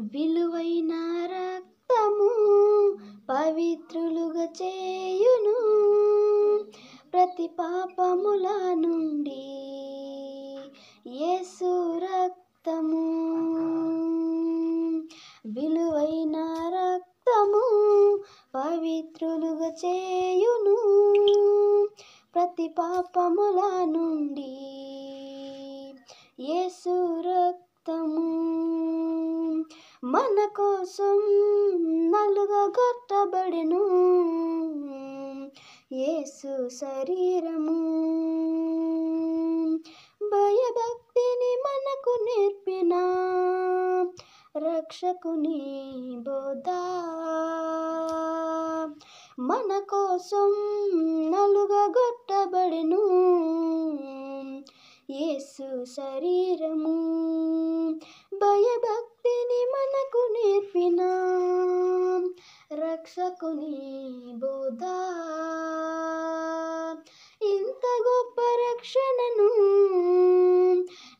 విలువైన రక్తము పవిత్రులుగా చేయును ప్రతి పాపముల నుండి. యేసు రక్తము విలువైన రక్తము పవిత్రులుగా చేయును ప్రతి పాపముల నుండి. యేసు రక్తము మన కోసం నలుగగొట్టబడెను యేసు శరీరము. భయభక్తిని మనకు నేర్పిన రక్షకుని బోధ. మన కోసం నలుగగొట్టబడెను యేసు శరీరము. భయభక్తిని మనకు నేర్పిన రక్షకుని బోధ. ఇంత గొప్ప రక్షణను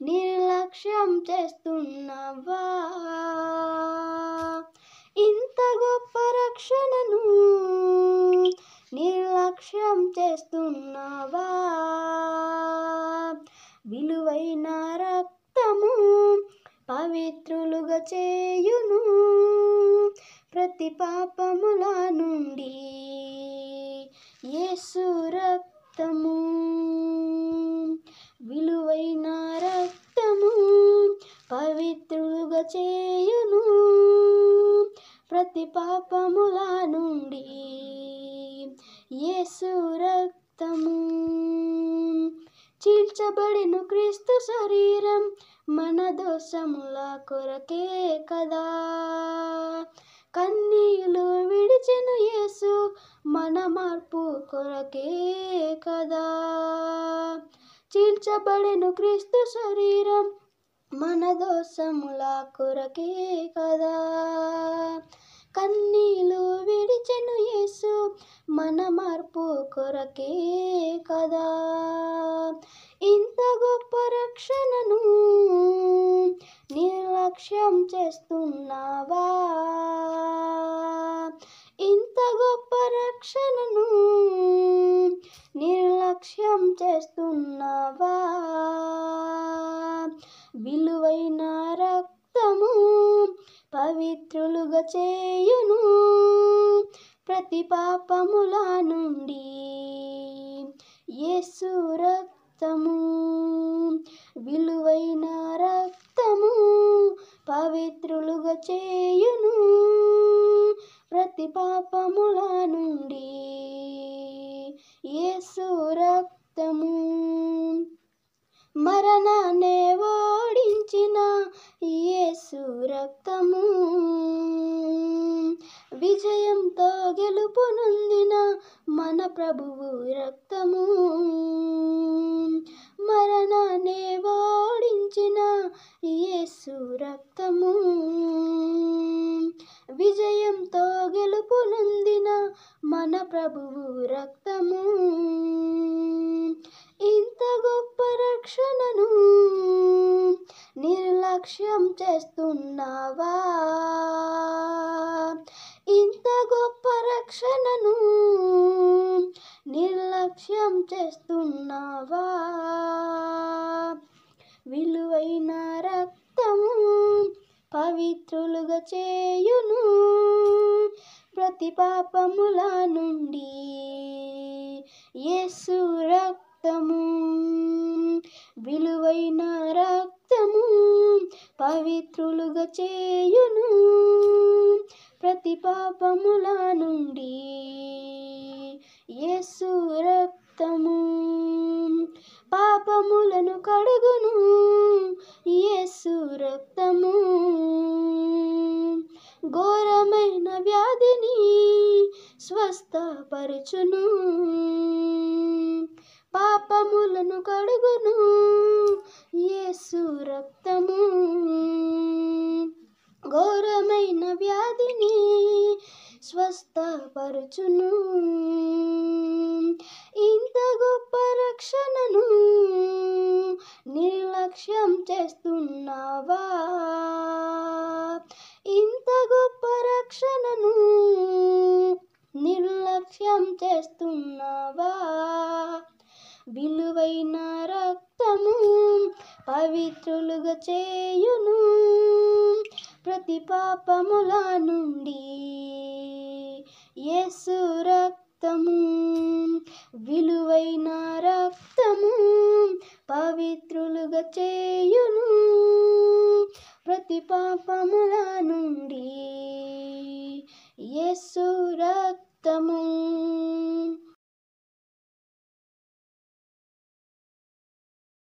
నిర్లక్ష్యం చేస్తున్నావా? ఇంత గొప్ప రక్షణను నిర్లక్ష్యం చేస్తున్నావా? విలువైన రక్తము పవిత్రులుగా చేయును ప్రతి పాపముల నుండి. యేసు రక్తము విలువైన రక్తము పవిత్రులుగా చేయును ప్రతి పాపముల నుండి. యేసు రక్తము చీల్చబడిన క్రీస్తు శరీరం మన దోషముల కొరకే కదా. కన్నీళ్లు విడిచెను యేసు మన మార్పు కొరకే కదా. చీల్చబడిన క్రీస్తు శరీరం మన దోషముల కొరకే కదా. కన్నీళ్లు విడిచెను యేసు మన మార్పు కొరకే కదా. ఇంత గొప్ప రక్షణను నిర్లక్ష్యం చేస్తున్నావా? ఇంత గొప్ప రక్షణను నిర్లక్ష్యం చేస్తున్నావా? విలువైన రక్తము పవిత్రులుగా చేయును ప్రతి పాపముల నుండి. యేసు రక్తము విలువైన రక్తము పవిత్రులుగా చేయును ప్రతి పాపముల నుండి. యేసు రక్తము మరణాన్నే ఓడించిన యేసు రక్తము. విజయంతో గెలుపు నొందిన మన ప్రభువు రక్తము. మరణాన్నే ఓడించిన యేసు రక్తము. విజయంతో గెలుపు నొందిన మన ప్రభువు రక్తము. ఇంత గొప్ప రక్షణను నిర్లక్ష్యం చేస్తున్నావా? ఇంత గొప్ప రక్షణను నిర్లక్ష్యం చేస్తున్నావా? విలువైన రక్తము పవిత్రులుగా చేయును ప్రతి పాపముల నుండి. యేసు రక్తము విలువైన రక్తము పవిత్రులుగా చేయును ప్రతి పాపముల నుండి. యేసు రక్తము పాపములను కడుగును యేసు రక్తము. ఘోరమైన వ్యాధిని స్వస్థపరచును. పాపములను కడుగును యేసు రక్తము. ఘోరమైన వ్యాధిని స్వస్థపరచును. ఇంత గొప్ప రక్షణను నిర్లక్ష్యం చేస్తున్నావా? ఇంత గొప్ప రక్షణను నిర్లక్ష్యం చేస్తున్నావా? విలువైన రక్తము పవిత్రులుగా చేయును ప్రతి పాపముల నుండి. యేసు రక్తము, విలువైన రక్తము పవిత్రులుగా చేయును ప్రతి పాపముల నుండి. యేసు రక్తము.